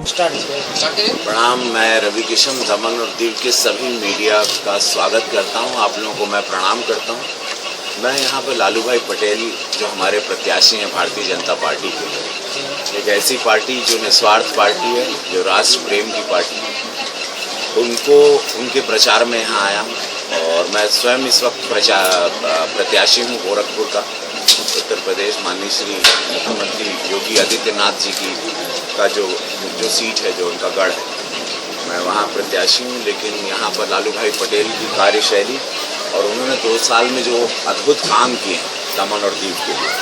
प्रणाम। मैं रवि किशन दमन और दीव के सभी मीडिया का स्वागत करता हूं। आप लोगों को मैं प्रणाम करता हूं। मैं यहां पर लालू भाई पटेल जो हमारे प्रत्याशी हैं भारतीय जनता पार्टी के, एक ऐसी पार्टी जो निस्वार्थ पार्टी है, जो राष्ट्र प्रेम की पार्टी है, उनको उनके प्रचार में यहाँ आया हूँ। और मैं स्वयं इस वक्त प्रत्याशी हूँ गोरखपुर का, उत्तर प्रदेश। माननीय श्री मुख्यमंत्री योगी आदित्यनाथ जी की का जो सीट है, जो उनका गढ़ है, मैं वहाँ प्रत्याशी हूँ। लेकिन यहाँ पर लालू भाई पटेल की कार्यशैली और उन्होंने 2 साल में जो अद्भुत काम किए हैं दमन और दीव के लिए,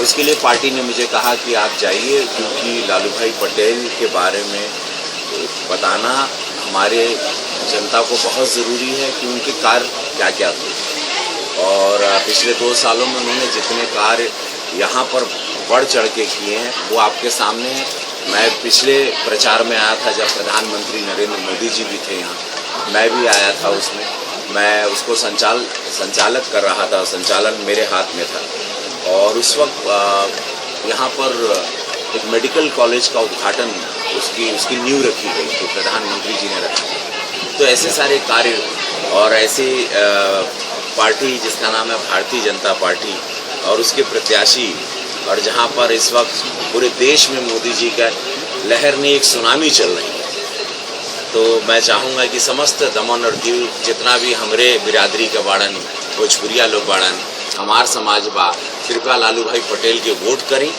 उसके लिए पार्टी ने मुझे कहा कि आप जाइए, क्योंकि लालू भाई पटेल के बारे में बताना हमारे जनता को बहुत ज़रूरी है कि उनके कार्य क्या क्या थे। और पिछले 2 सालों में उन्होंने जितने कार्य यहाँ पर बढ़ चढ़ के किए हैं वो आपके सामने हैं। मैं पिछले प्रचार में आया था जब प्रधानमंत्री नरेंद्र मोदी जी भी थे यहाँ, मैं भी आया था उसमें। मैं उसको संचालक कर रहा था, संचालन मेरे हाथ में था। और उस वक्त यहाँ पर एक मेडिकल कॉलेज का उद्घाटन, उसकी नींव रखी गई थी, प्रधानमंत्री जी ने रखा। तो ऐसे सारे कार्य और ऐसे पार्टी जिसका नाम है भारतीय जनता पार्टी और उसके प्रत्याशी, और जहाँ पर इस वक्त पूरे देश में मोदी जी का लहर ने एक सुनामी चल रही है, तो मैं चाहूँगा कि समस्त दमन और दीव जितना भी हमारे बिरादरी का बाड़न, भोजपुरिया लोग बाड़न, हमार समाज बा, कृपया लालू भाई पटेल के वोट करें।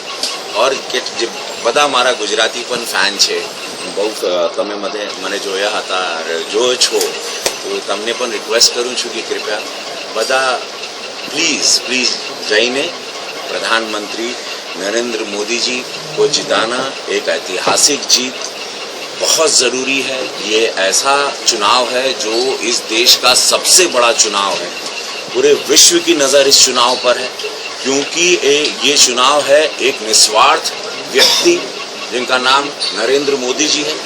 और બધા મારા ગુજરાતીપન ફેન છે, બહુ તમે મને જોયા હતા, જોયો છો, તો તમને પણ રિક્વેસ્ટ કરું છું કે કૃપયા બધા પ્લીઝ જઈને प्रधानमंत्री नरेंद्र मोदी जी को जिताना। एक ऐतिहासिक जीत बहुत ज़रूरी है। ये ऐसा चुनाव है जो इस देश का सबसे बड़ा चुनाव है। पूरे विश्व की नज़र इस चुनाव पर है, क्योंकि ये चुनाव है एक निस्वार्थ व्यक्ति जिनका नाम नरेंद्र मोदी जी है,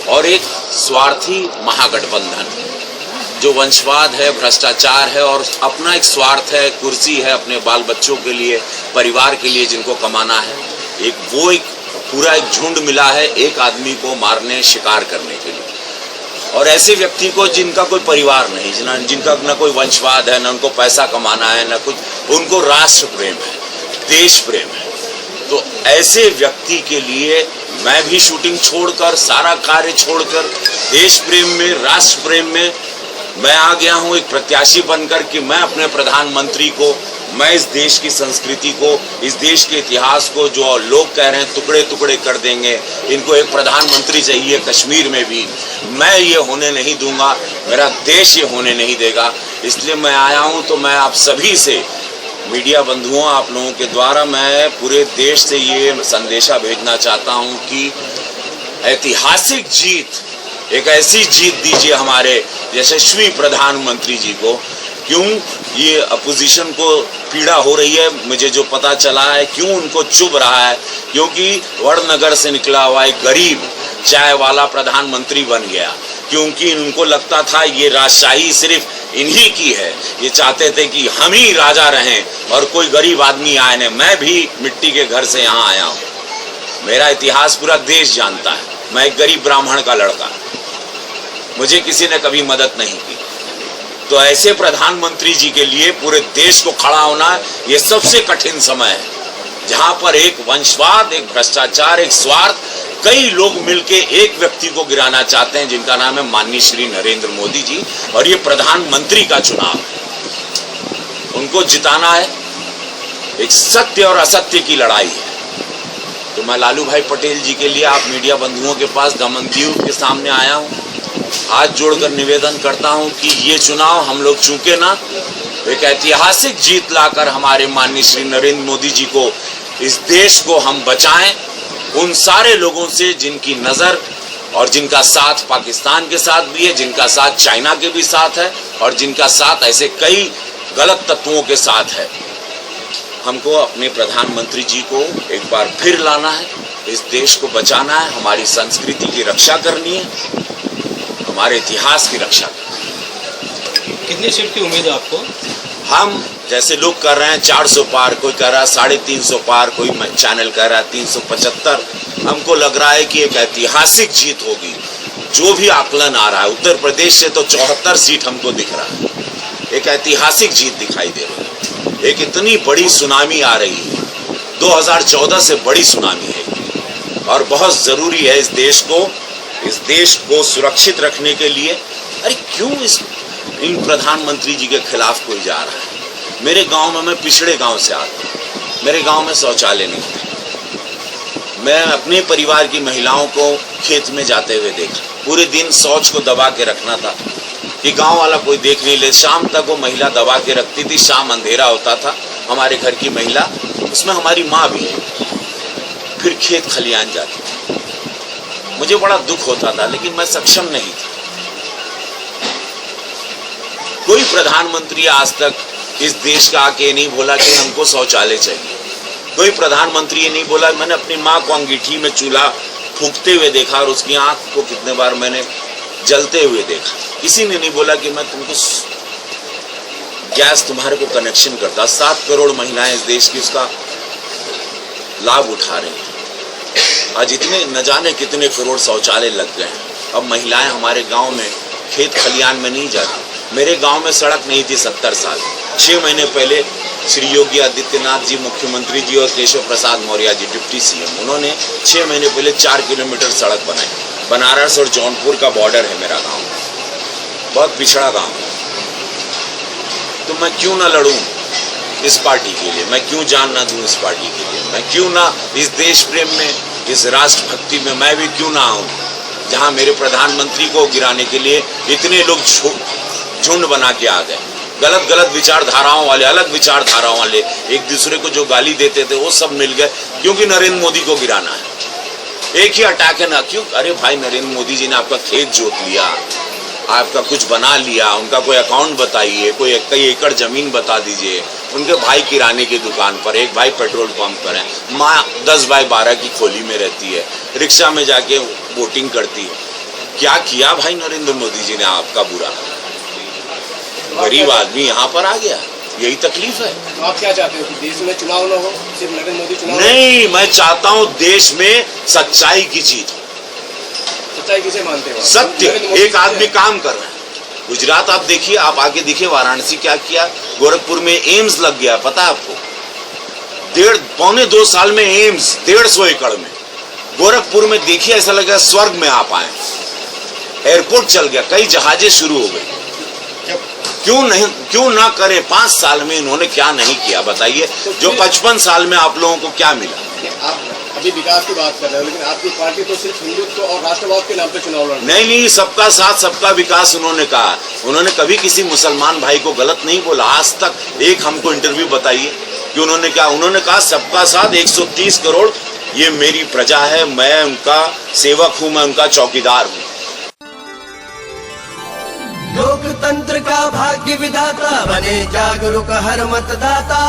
और एक स्वार्थी महागठबंधन जो वंशवाद है, भ्रष्टाचार है और अपना एक स्वार्थ है, कुर्सी है, अपने बाल बच्चों के लिए, परिवार के लिए जिनको कमाना है। एक पूरा एक झुंड मिला है एक आदमी को मारने, शिकार करने के लिए। और ऐसे व्यक्ति को जिनका कोई परिवार नहीं, जिनका न कोई वंशवाद है, न उनको पैसा कमाना है, न कुछ, उनको राष्ट्र प्रेम है, देश प्रेम है। तो ऐसे व्यक्ति के लिए मैं भी शूटिंग छोड़कर, सारा कार्य छोड़कर, देश प्रेम में, राष्ट्र प्रेम में मैं आ गया हूँ एक प्रत्याशी बनकर कि मैं अपने प्रधानमंत्री को, मैं इस देश की संस्कृति को, इस देश के इतिहास को, जो लोग कह रहे हैं टुकड़े टुकड़े कर देंगे, इनको एक प्रधानमंत्री चाहिए कश्मीर में भी, मैं ये होने नहीं दूंगा, मेरा देश ये होने नहीं देगा। इसलिए मैं आया हूँ। तो मैं आप सभी से, मीडिया बंधुओं, आप लोगों के द्वारा मैं पूरे देश से ये संदेशा भेजना चाहता हूँ कि ऐतिहासिक जीत, एक ऐसी जीत दीजिए हमारे यशस्वी प्रधानमंत्री जी को। क्यों ये अपोजिशन को पीड़ा हो रही है, मुझे जो पता चला है, क्यों उनको चुभ रहा है, क्योंकि वड़नगर से निकला हुआ एक गरीब चाय वाला प्रधानमंत्री बन गया। क्योंकि उनको लगता था ये राजशाही सिर्फ इन्हीं की है, ये चाहते थे कि हम ही राजा रहें और कोई गरीब आदमी आए नहीं। मैं भी मिट्टी के घर से यहाँ आया हूँ, मेरा इतिहास पूरा देश जानता है। मैं एक गरीब ब्राह्मण का लड़का, मुझे किसी ने कभी मदद नहीं की। तो ऐसे प्रधानमंत्री जी के लिए पूरे देश को खड़ा होना, ये सबसे कठिन समय है, जहां पर एक वंशवाद, एक भ्रष्टाचार, एक स्वार्थ, कई लोग मिलके एक व्यक्ति को गिराना चाहते हैं जिनका नाम है माननीय श्री नरेंद्र मोदी जी। और ये प्रधानमंत्री का चुनाव है, उनको जिताना है। एक सत्य और असत्य की लड़ाई है। तो मैं लालू भाई पटेल जी के लिए आप मीडिया बंधुओं के पास, दमन दीव के सामने आया हूँ। हाथ जोड़कर निवेदन करता हूं कि ये चुनाव हम लोग चूके ना, एक ऐतिहासिक जीत लाकर हमारे माननीय श्री नरेंद्र मोदी जी को, इस देश को हम बचाएं उन सारे लोगों से जिनकी नज़र और जिनका साथ पाकिस्तान के साथ भी है, जिनका साथ चाइना के भी साथ है, और जिनका साथ ऐसे कई गलत तत्वों के साथ है। हमको अपने प्रधानमंत्री जी को एक बार फिर लाना है, इस देश को बचाना है, हमारी संस्कृति की रक्षा करनी है, हमारे इतिहास की रक्षा। कितनी सीट की उम्मीद है आपको? हम जैसे लोग कर रहे हैं 400 पार, कोई कर रहा है 350 पार, कोई चैनल कह रहा है 375। हमको लग रहा है कि एक ऐतिहासिक जीत होगी। जो भी आकलन आ रहा है उत्तर प्रदेश से तो 74 सीट हमको दिख रहा है। एक ऐतिहासिक जीत दिखाई दे रही है। एक इतनी बड़ी सुनामी आ रही है, 2014 से बड़ी सुनामी है और बहुत जरूरी है इस देश को सुरक्षित रखने के लिए। अरे क्यों इन प्रधानमंत्री जी के खिलाफ कोई जा रहा है? मेरे गांव में, मैं पिछड़े गांव से आता हूँ, मेरे गांव में शौचालय नहीं थे। मैं अपने परिवार की महिलाओं को खेत में जाते हुए देखा। पूरे दिन शौच को दबा के रखना था कि गांव वाला कोई देख नहीं ले। शाम तक वो महिला दबा के रखती थी। शाम अंधेरा होता था, हमारे घर की महिला, उसमें हमारी माँ भी है, फिर खेत खलियान जाती थी। मुझे बड़ा दुख होता था, लेकिन मैं सक्षम नहीं था। कोई प्रधानमंत्री आज तक इस देश का आके नहीं बोला कि हमको शौचालय चाहिए। कोई प्रधानमंत्री ये नहीं बोला। मैंने अपनी माँ को अंगीठी में चूल्हा फूंकते हुए देखा और उसकी आंख को कितने बार मैंने जलते हुए देखा। किसी ने नहीं बोला कि मैं तुमको गैस तुम्हारे को कनेक्शन करता। 7 करोड़ महिलाएं इस देश की उसका लाभ उठा रही हैं। आज इतने न जाने कितने करोड़ शौचालय लग गए हैं। अब महिलाएं हमारे गांव में खेत खलियान में नहीं जाती। मेरे गांव में सड़क नहीं थी 70 साल। 6 महीने पहले श्री योगी आदित्यनाथ जी मुख्यमंत्री जी और केशव प्रसाद मौर्य जी डिप्टी सीएम, उन्होंने 6 महीने पहले 4 किलोमीटर सड़क बनाई। बनारस और जौनपुर का बॉर्डर है मेरा गांव, बहुत पिछड़ा गांव। तो मैं क्यों ना लड़ूं इस पार्टी के लिए? मैं क्यों जान ना दूं इस पार्टी के लिए? मैं क्यों ना इस देश प्रेम में, इस राष्ट्रभक्ति में मैं भी क्यों ना आऊं, जहां मेरे प्रधानमंत्री को गिराने के लिए इतने लोग झुंड बना के आ गए। गलत विचारधाराओं वाले, अलग विचारधाराओं वाले एक दूसरे को जो गाली देते थे वो सब मिल गए, क्योंकि नरेंद्र मोदी को गिराना है। एक ही अटैक है ना, क्यों? अरे भाई, नरेंद्र मोदी जी ने आपका खेत जोत लिया, आपका कुछ बना लिया, उनका कोई अकाउंट बताइए, कोई कई एकड़ जमीन बता दीजिए। उनके भाई किराने की दुकान पर, एक भाई पेट्रोल पंप पर है, माँ 10x12 की खोली में रहती है, रिक्शा में जाके वोटिंग करती है। क्या किया भाई नरेंद्र मोदी जी ने आपका बुरा? गरीब आदमी यहाँ पर आ गया, यही तकलीफ है। तो आप क्या चाहते हो कि देश में चुनाव न हो, सिर्फ नरेंद्र मोदी चुनाव? नहीं, मैं चाहता हूँ देश में सच्चाई की जीत हो। सच्चाई किसे मानते हो? सत्य। एक आदमी काम कर रहा है। गुजरात आप देखिए, आप आगे देखिए, वाराणसी क्या किया। गोरखपुर में एम्स लग गया, पता है आपको? 1.5-2 साल में एम्स 150 एकड़ में। गोरखपुर में देखिए, ऐसा लगा स्वर्ग में आप आए। एयरपोर्ट चल गया, कई जहाजें शुरू हो गई। क्यों ना करे? 5 साल में इन्होंने क्या नहीं किया बताइए? जो 55 साल में आप लोगों को क्या मिला? आप अभी विकास की बात कर रहे हो, लेकिन आपकी पार्टी तो सिर्फ हिंदुत्व और राष्ट्रवाद के नाम पे चुनाव लड़ रही है। नहीं, सबका साथ सबका विकास उन्होंने कहा। उन्होंने कभी किसी मुसलमान भाई को गलत नहीं बोला। आज तक एक हमको इंटरव्यू बताइए कि उन्होंने क्या? उन्होंने कहा सबका साथ, 130 करोड़ ये मेरी प्रजा है, मैं उनका सेवक हूं, मैं उनका चौकीदार हूं। लोकतंत्र का भाग्य विधाता बने जागरूक हर मतदाता।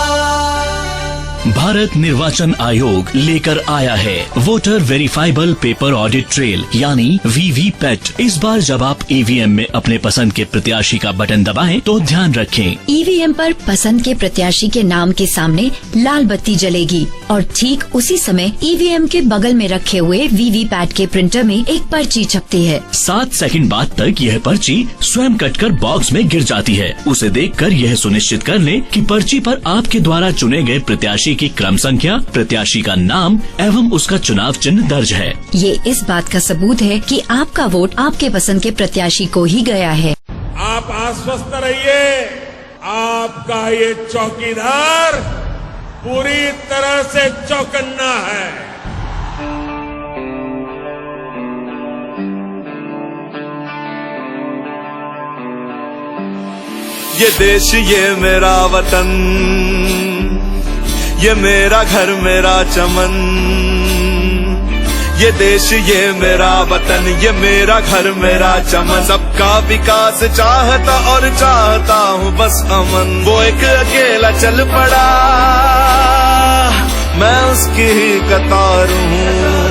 भारत निर्वाचन आयोग लेकर आया है voter verifiable paper audit trail यानी वीवीपैट। इस बार जब आप ईवीएम में अपने पसंद के प्रत्याशी का बटन दबाएं तो ध्यान रखें, ईवीएम पर पसंद के प्रत्याशी के नाम के सामने लाल बत्ती जलेगी और ठीक उसी समय ईवीएम के बगल में रखे हुए वीवीपैट के प्रिंटर में एक पर्ची छपती है। 7 सेकंड बाद तक यह पर्ची स्वयं कटकर बॉक्स में गिर जाती है। उसे देखकर यह सुनिश्चित कर लें कि पर्ची पर आपके द्वारा चुने गए प्रत्याशी की क्रम संख्या, प्रत्याशी का नाम एवं उसका चुनाव चिन्ह दर्ज है। ये इस बात का सबूत है कि आपका वोट आपके पसंद के प्रत्याशी को ही गया है। आप आश्वस्त रहिए, आपका ये चौकीदार पूरी तरह से चौकन्ना है। ये देश ये मेरा वतन, ये मेरा घर मेरा चमन। ये देश ये मेरा वतन, ये मेरा घर मेरा चमन। सबका विकास चाहता और चाहता हूँ बस अमन। वो एक अकेला चल पड़ा, मैं उसकी ही कतार हूँ।